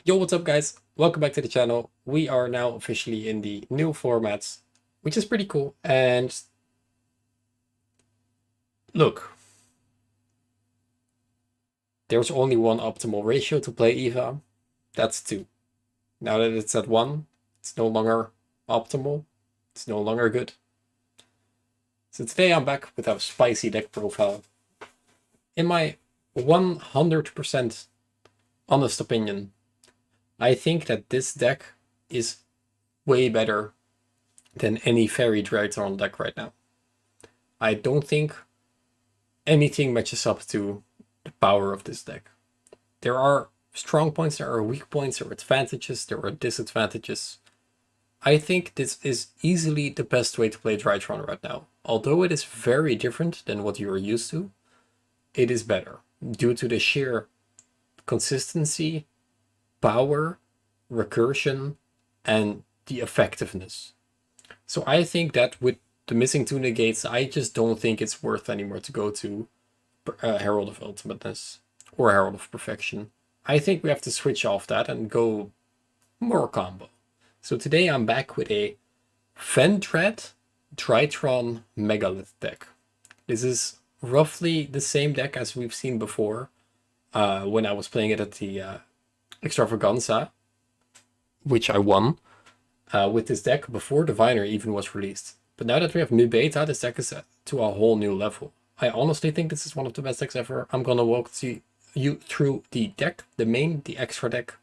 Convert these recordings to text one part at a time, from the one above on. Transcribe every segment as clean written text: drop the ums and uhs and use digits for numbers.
Yo, what's up guys? Welcome back to the channel. We are now officially in the new formats, which is pretty cool. And look, there's only one optimal ratio to play EVA. That's 2. Now that it's at 1, it's no longer optimal. It's no longer good. So today I'm back with a spicy deck profile. In my 100% honest opinion, I think that this deck is way better than any fairy Drytron deck right now. I don't think anything matches up to the power of this deck. There are strong points, there are weak points, there are advantages, there are disadvantages. I think this is easily the best way to play Drytron right now. Although it is very different than what you are used to, it is better due to the sheer consistency, power, recursion, and the effectiveness. So I think that with the missing 2 negates, I just don't think it's worth anymore to go to Herald of Ultimateness or Herald of Perfection. I think we have to switch off that and go more combo. So today I'm back with a Vendread Drytron Megalith deck. This is roughly the same deck as we've seen before when I was playing it at the Extravaganza, which I won with this deck before Diviner even was released. But now that we have new beta, this deck is to a whole new level. I honestly think this is one of the best decks ever. I'm gonna walk you through the deck, the main, the extra deck,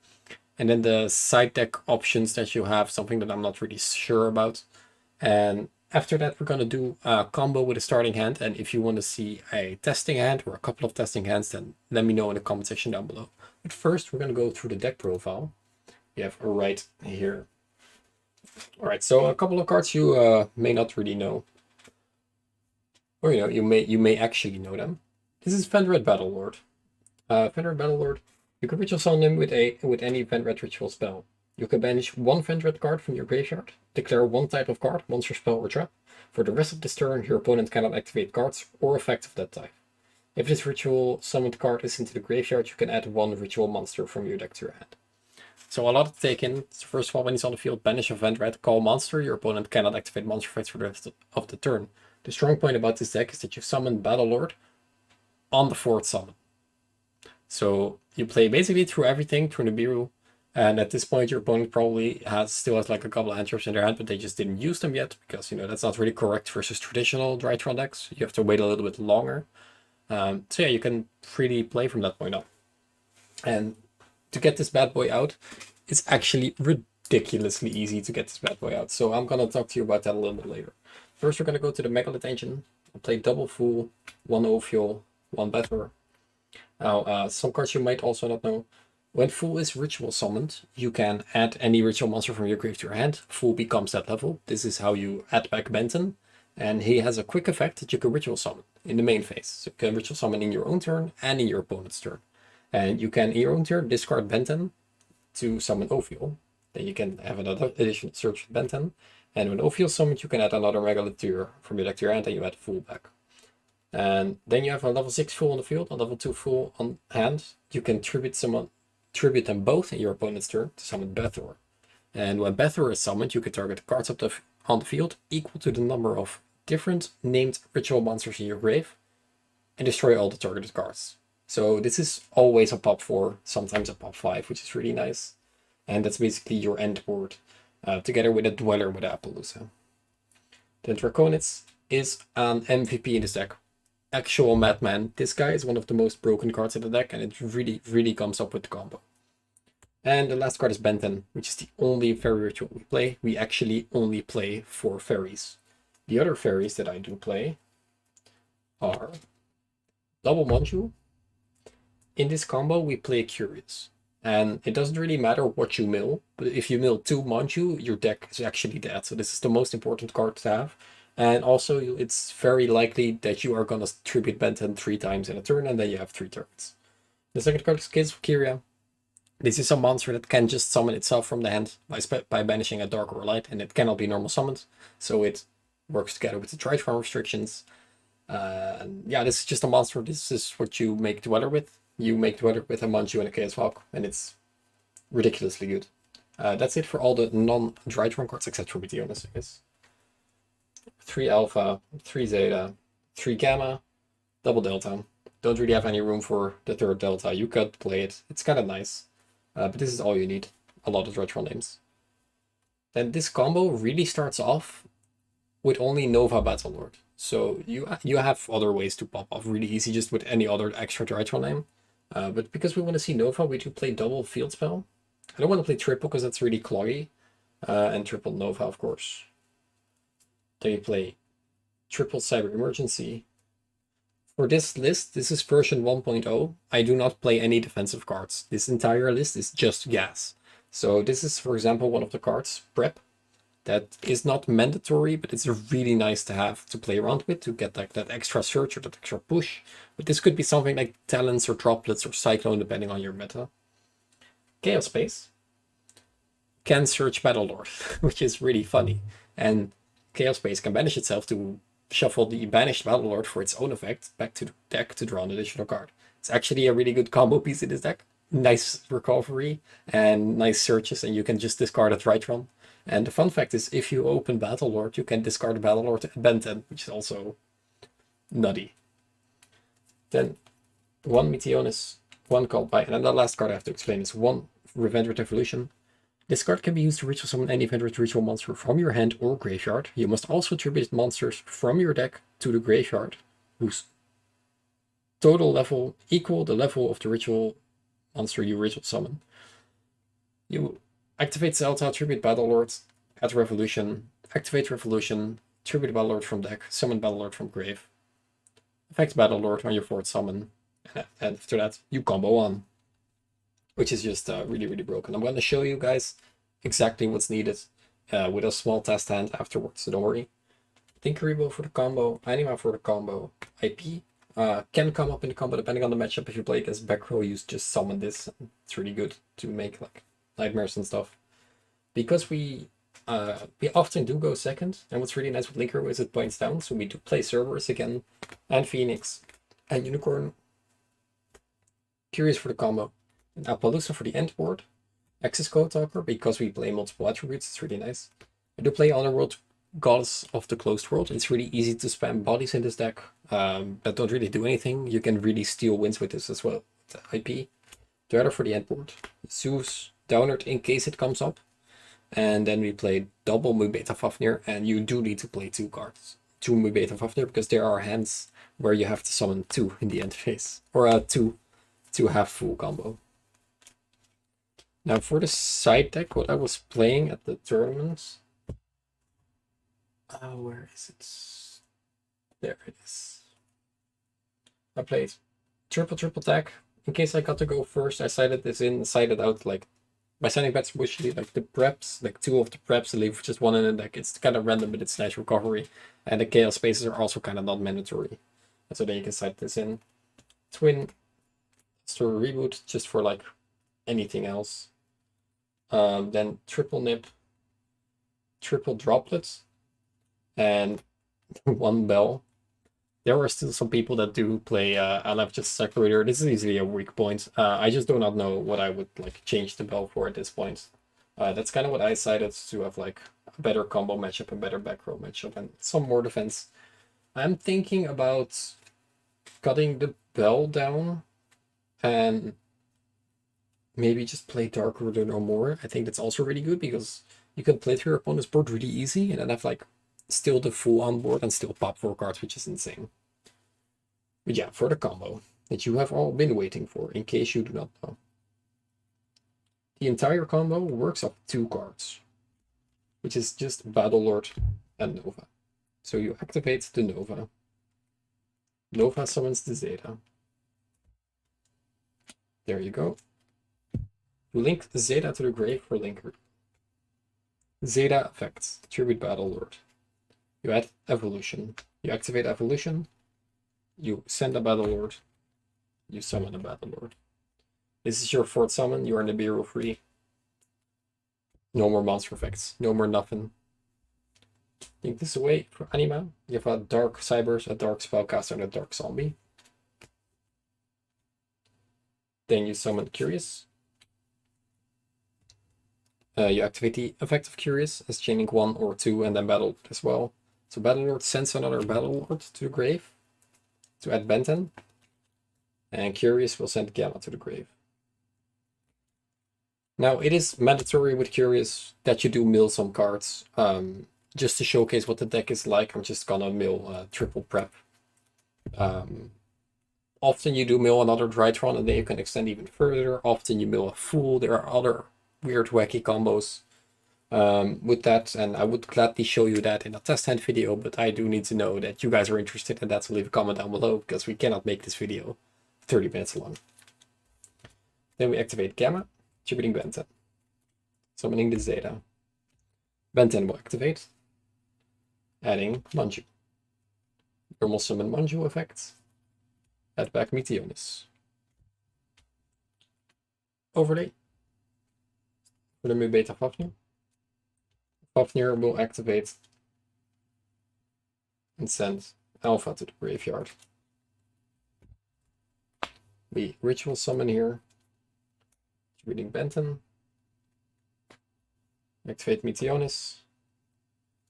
and then the side deck options that you have, something that I'm not really sure about. And after that, we're gonna do a combo with a starting hand. And if you want to see a testing hand or a couple of testing hands, then let me know in the comment section down below. But first, we're gonna go through the deck profile. We have right here. All right, so a couple of cards you may not really know, or you may actually know them. This is Vendread Battlelord. Vendread Battlelord. You can ritual summon him with any Vendread ritual spell. You can banish 1 Vendread card from your graveyard, declare 1 type of card, monster, spell, or trap. For the rest of this turn, your opponent cannot activate cards or effects of that type. If this ritual summoned card is into the graveyard, you can add 1 ritual monster from your deck to your hand. So a lot to take in. So first of all, when he's on the field, banish a Vendread, call monster. Your opponent cannot activate monster effects for the rest of the turn. The strong point about this deck is that you summon Battlelord on the 4th summon. So you play basically through everything, through Nibiru, and at this point your opponent probably still has like a couple of hand traps in their hand, but they just didn't use them yet, because that's not really correct versus traditional Drytron decks. You have to wait a little bit longer. So yeah, you can freely play from that point on. And to get this bad boy out, it's actually ridiculously easy to get this bad boy out. So I'm gonna talk to you about that a little bit later. First, we're gonna go to the Megalith engine. I'll play double Fool, 1 Ophiol, 1 Battlor. Now, some cards you might also not know. When Fool is ritual summoned, you can add any ritual monster from your grave to your hand. Fool becomes that level. This is how you add back Benton. And he has a quick effect that you can ritual summon in the main phase. So you can ritual summon in your own turn and in your opponent's turn. And you can, in your own turn, discard Benton to summon Ophiol. Then you can have another additional search with Benton. And when Ophiol summoned, you can add another Megalith from your deck to your hand, and you add Fool back. And then you have a level 6 Fool on the field, a level 2 Fool on hand. You can tribute them both in your opponent's turn to summon Bethor. And when Bethor is summoned, you can target the cards on the field equal to the number of different named ritual monsters in your grave and destroy all the targeted cards. So this is always a pop 4, sometimes a pop 5, which is really nice. And that's basically your end board, together with a Dweller with Appaloosa. Then Draconitz is an MVP in this deck. Actual madman. This guy is one of the most broken cards in the deck, and it really comes up with the combo. And the last card is Benton, which is the only fairy ritual we play. We actually only play 4 fairies. The other fairies that I do play are double Manju. In this combo, we play Curious. And it doesn't really matter what you mill, but if you mill 2 Manju, your deck is actually dead. So this is the most important card to have. And also, it's very likely that you are going to tribute Benton 3 times in a turn, and then you have 3 turns. The second card is Kids of Kyria. This is a monster that can just summon itself from the hand by banishing a dark or light, and it cannot be normal summoned. So it works together with the Drytron restrictions. Yeah, this is just a monster. This is what you make Dweller with. You make Dweller with a Manju and a Chaos Hawk, and it's ridiculously good. That's it for all the non-Drytron cards, except for Meteorus, I guess. 3 Alpha, 3 Zeta, 3 Gamma, double Delta. Don't really have any room for the third Delta. You could play it. It's kind of nice. But this is all you need. A lot of Drytron names. Then this combo really starts off with only Nova Battlelord. So you have other ways to pop off really easy just with any other extra Drytron name. But because we want to see Nova, we do play double Field Spell. I don't want to play triple because that's really cloggy. And triple Nova, of course. Then you play triple Cyber Emergency. For this list, this is version 1.0. I do not play any defensive cards. This entire list is just gas. So this is, for example, one of the cards, Prep. That is not mandatory, but it's really nice to have to play around with to get like that extra search or that extra push. But this could be something like Talents or Droplets or Cyclone, depending on your meta. Chaos Space can search Battlelord, which is really funny. And Chaos Space can banish itself to shuffle the banished Battlelord for its own effect back to the deck to draw an additional card. It's actually a really good combo piece in this deck. Nice recovery and nice searches, and you can just discard a Drytron. And the fun fact is, if you open Battlelord, you can discard a Battlelord at Benten, which is also nutty. Then 1 Meteorus, 1 called by, and then the last card I have to explain is 1 Revenge Evolution. This card can be used to ritual summon any Vendred ritual monster from your hand or graveyard. You must also attribute monsters from your deck to the graveyard, whose total level equal the level of the ritual monster you ritual summon. You activate Zelda, tribute Battlelord, add Revolution, activate Revolution, tribute Battlelord from deck, summon Battlelord from grave, affect Battlelord on your fourth summon, and after that you combo on. Which is just really, really broken. I'm going to show you guys exactly what's needed with a small test hand afterwards, so don't worry. Tinkerable for the combo, Anima for the combo, IP can come up in the combo depending on the matchup. If you play against back row, you just summon this. It's really good to make like nightmares and stuff. Because we often do go second, and what's really nice with Linker is it points down, so we do play Cerberus again, and Phoenix, and Unicorn. Curious for the combo. And Appaloosa for the end board. Access Code Talker, because we play multiple attributes, it's really nice. I do play Underworld Goddess of the Closed World. It's really easy to spam bodies in this deck that don't really do anything. You can really steal wins with this as well. The IP. Dweller for the end board. Zeus Downard in case it comes up. And then we play double Mubeta Fafnir, and you do need to play 2 cards. 2 Mubeta Fafnir, because there are hands where you have to summon 2 in the end phase. Or 2 to have full combo. Now for the side deck, what I was playing at the tournament. Where is it? There it is. I played triple deck. In case I got to go first, I sided this in, sided out like by sending back usually like the preps, like 2 of the preps and leave just 1 in the deck. It's kind of random, but it's nice recovery. And the chaos spaces are also kind of not mandatory. And so then you can side this in. Twin. So reboot just for like anything else. Then triple nip, triple droplets, and 1 bell. There are still some people that do play Aleph just separator. This is easily a weak point. I just do not know what I would like change the bell for at this point. That's kind of what I decided to have like a better combo matchup, a better back row matchup, and some more defense. I'm thinking about cutting the bell down and maybe just play Dark Ruler no more. I think that's also really good because you can play through your opponent's board really easy and then have like still the full on board and still pop 4 cards, which is insane. But yeah, for the combo that you have all been waiting for, in case you do not know. The entire combo works off 2 cards, which is just Battlelord and Nova. So you activate the Nova. Nova summons the Zeta. There you go. You link Zeta to the grave for Linker. Zeta effects, tribute Battlelord. You add Evolution. You activate Evolution. You send a Battlelord. You summon a Battlelord. This is your 4th summon. You are Nibiru free. No more monster effects. No more nothing. Take this away for Anima. You have a Dark Cybers, a Dark Spellcaster, and a Dark Zombie. Then you summon Curious. You activate the effect of Curious as chaining 1 or 2 and then Battle Lord as well. So Battle Lord sends another Battle Lord to the grave to add Benton. And Curious will send Gamma to the grave. Now, it is mandatory with Curious that you do mill some cards. Just to showcase what the deck is like, I'm just gonna mill triple prep. Often you do mill another Drytron and then you can extend even further. Often you mill a Fool. There are other weird wacky combos with that, and I would gladly show you that in a test hand video, but I do need to know that you guys are interested in that, so leave a comment down below because we cannot make this video 30 minutes long. Then we activate Gamma, tributing Benten, summoning the Zeta. Benten will activate, adding Manju. Normal summon Manju effects. Add back Meteonis. Overlay for the Mu Beta Fafnir. Fafnir will activate and send Alpha to the graveyard. We ritual summon here. Reading Benton. Activate Meteonis.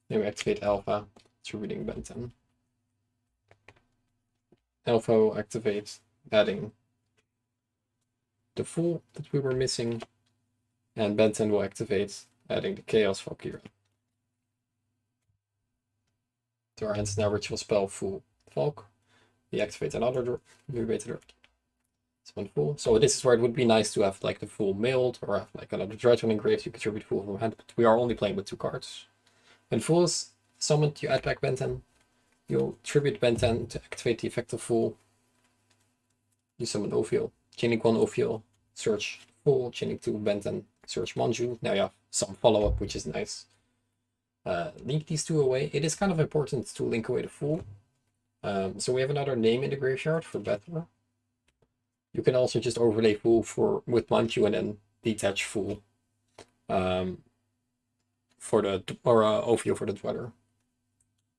Then we activate Alpha to reading Benton. Alpha will activate, adding the Fool that we were missing. And Benton will activate, adding the Chaos Valkyrie. To our hands now ritual spell Fool Valk. We activate another Mutator. Summon Fool. So this is where it would be nice to have like the Fool milled or have like another Drytron engraved. You contribute Fool from hand, but we are only playing with 2 cards. When Fool is summoned, you add back Benton. You tribute Benton to activate the effect of Fool. You summon Ophiel. Chaining 1 Ophiel, search Fool, chaining 2 Benton, search Manju. Now you have some follow-up, which is nice. Link these 2 away. It is kind of important to link away the Fool. So we have another name in the graveyard for Battler. You can also just overlay Fool with Manju and then detach Fool for the Ophiel for the Dweller.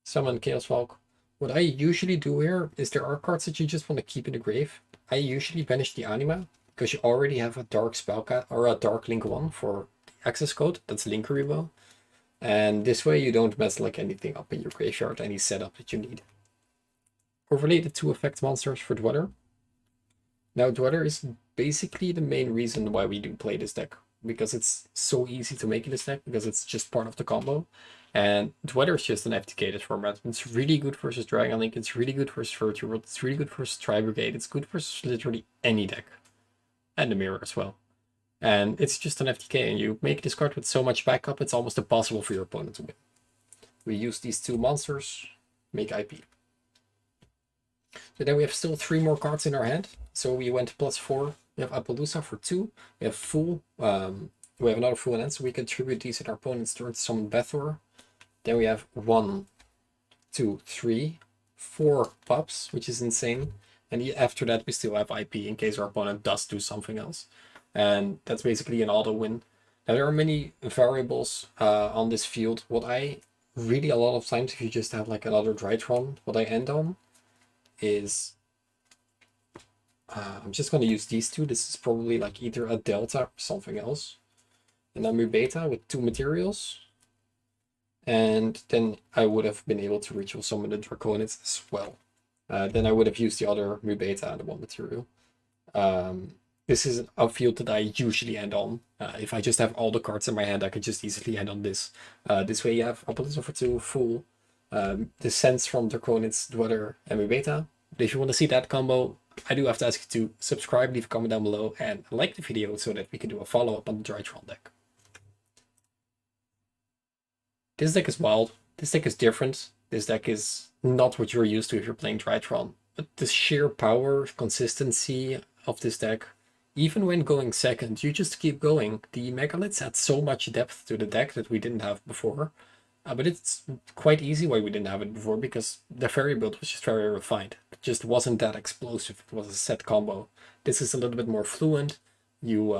Summon Chaos Valk. What I usually do here is there are cards that you just want to keep in the grave. I usually banish the Anima because you already have a dark spellcast or a dark link 1 for the access code. That's link removal. And this way you don't mess like anything up in your graveyard, any setup that you need. Overlay the 2 effect monsters for Dweller. Now Dweller is basically the main reason why we do play this deck, because it's so easy to make in this deck, because it's just part of the combo. And Dweller is just an FTK format. It's really good versus Dragon Link, it's really good versus Virtue World, it's really good versus Tri-Brigade, it's good versus literally any deck. And the Mirror as well. And it's just an FTK, and you make this card with so much backup, it's almost impossible for your opponent to win. We use these 2 monsters, make IP. So then we have still 3 more cards in our hand. So we went +4. We have Appaloosa for 2. We have Fool. We have another Fool in hand, so we can tribute these in our opponent's turn to summon Bethor. Then we have 1, 2, 3, 4 pups, which is insane. And after that, we still have IP in case our opponent does do something else. And that's basically an auto win. Now there are many variables on this field. What I really, a lot of times, if you just have like another Drytron, what I end on is I'm just going to use these 2. This is probably like either a Delta or something else. And then Mu Beta with 2 materials. And then I would have been able to ritual summon the Draconids as well. Then I would have used the other Mu Beta and the 1 material. This is a field that I usually end on. If I just have all the cards in my hand, I could just easily end on this. This way you have Appaloosa for 2, Fool, the Sense from Draconids, Dweller, and Mu Beta. But if you want to see that combo, I do have to ask you to subscribe, leave a comment down below, and like the video so that we can do a follow-up on the Drytron deck. This deck is wild. This deck is different. This deck is not what you're used to if you're playing Drytron. But the sheer power, consistency of this deck, even when going second, you just keep going. The Megaliths add so much depth to the deck that we didn't have before. But it's quite easy why we didn't have it before, because the fairy build was just very refined. It just wasn't that explosive. It was a set combo. This is a little bit more fluent. You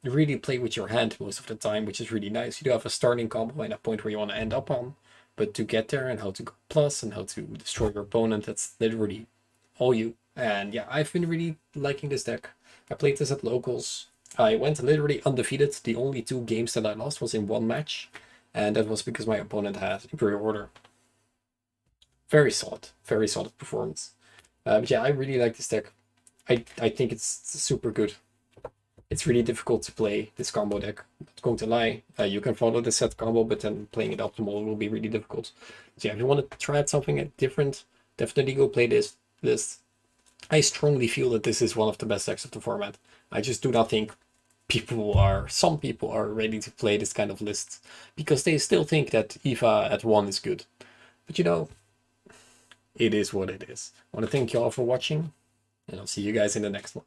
really play with your hand most of the time, which is really nice. You do have a starting combo and a point where you want to end up on, but to get there and how to go plus and how to destroy your opponent, that's literally all you. And yeah, I've been really liking this deck. I played this at locals. I went literally undefeated. The only 2 games that I lost was in 1 match, and that was because my opponent had Imperial Order. Very solid performance. But yeah, I really like this deck. I think it's super good. It's really difficult to play this combo deck. I'm not going to lie. You can follow the set combo, but then playing it optimal will be really difficult. So yeah, if you want to try out something different, definitely go play this list. I strongly feel that this is one of the best decks of the format. I just do not think some people are ready to play this kind of list because they still think that EVA at 1 is good. But you know, it is what it is. I want to thank you all for watching, and I'll see you guys in the next one.